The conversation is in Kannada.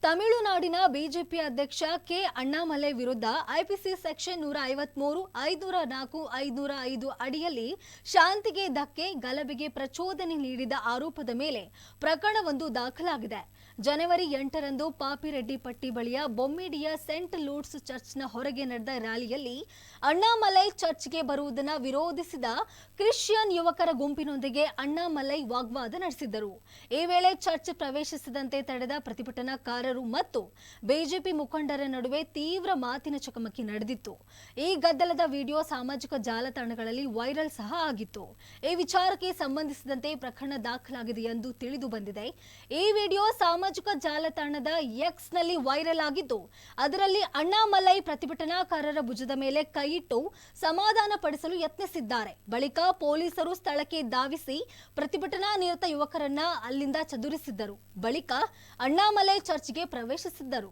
ತಮಿಳುನಾಡಿನ ಬಿಜೆಪಿ ಅಧ್ಯಕ್ಷ ಕೆ ಅಣ್ಣಾಮಲೈ ವಿರುದ್ಧ ಐಪಿಸಿ ಸೆಕ್ಷನ್ 153, 504, 505 ಅಡಿಯಲ್ಲಿ ಶಾಂತಿಗೆ ಧಕ್ಕೆ, ಗಲಭೆಗೆ ಪ್ರಚೋದನೆ ನೀಡಿದ ಆರೋಪದ ಮೇಲೆ ಪ್ರಕರಣವೊಂದು ದಾಖಲಾಗಿದೆ. ಜನವರಿ 8ರಂದು ಪಾಪಿರೆಡ್ಡಿಪಟ್ಟಿ ಬಳಿಯ ಬೊಮ್ಮಿಡಿಯ ಸೆಂಟ್ ಲೂಡ್ಸ್ ಚರ್ಚ್ನ ಹೊರಗೆ ನಡೆದ ರ್ಯಾಲಿಯಲ್ಲಿ ಅಣ್ಣಾಮಲೈ ಚರ್ಚ್ಗೆ ಬರುವುದನ್ನು ವಿರೋಧಿಸಿದ ಕ್ರಿಶ್ಚಿಯನ್ ಯುವಕರ ಗುಂಪಿನೊಂದಿಗೆ ಅಣ್ಣಾಮಲೈ ವಾಗ್ವಾದ ನಡೆಸಿದ್ದರು. ಈ ವೇಳೆ ಚರ್ಚ್ ಪ್ರವೇಶಿಸದಂತೆ ತಡೆದ ಪ್ರತಿಭಟನಾಕಾರರು ಮತ್ತು ಬಿಜೆಪಿ ಮುಖಂಡರ ನಡುವೆ ತೀವ್ರ ಮಾತಿನ ಚಕಮಕಿ ನಡೆದಿತ್ತು. ಈ ಗದ್ದಲದ ವಿಡಿಯೋ ಸಾಮಾಜಿಕ ಜಾಲತಾಣಗಳಲ್ಲಿ ವೈರಲ್ ಸಹ ಆಗಿತ್ತು. ಈ ವಿಚಾರಕ್ಕೆ ಸಂಬಂಧಿಸಿದಂತೆ ಪ್ರಕರಣ ದಾಖಲಾಗಿದೆ ಎಂದು ತಿಳಿದು ಬಂದಿದೆ. ಈ ವಿಡಿಯೋ ಸಾಮಾಜಿಕ ಜಾಲತಾಣದ ಎಕ್ಸ್ ನಲ್ಲಿ ವೈರಲ್ ಆಗಿದ್ದು, ಅದರಲ್ಲಿ ಅಣ್ಣಾಮಲೈ ಪ್ರತಿಭಟನಾಕಾರರ ಭುಜದ ಮೇಲೆ ಕೈಯಿಟ್ಟು ಸಮಾಧಾನ ಪಡಿಸಲು ಯತ್ನಿಸಿದ್ದಾರೆ. ಬಳಿಕ ಪೊಲೀಸರು ಸ್ಥಳಕ್ಕೆ ಧಾವಿಸಿ ಪ್ರತಿಭಟನಾ ನಿರತ ಯುವಕರನ್ನ ಅಲ್ಲಿಂದ ಚದುರಿಸಿದ್ದರು. ಬಳಿಕ ಅಣ್ಣಾಮಲೈ ಚರ್ಚ್ಗೆ ಪ್ರವೇಶಿಸಿದ್ದರು.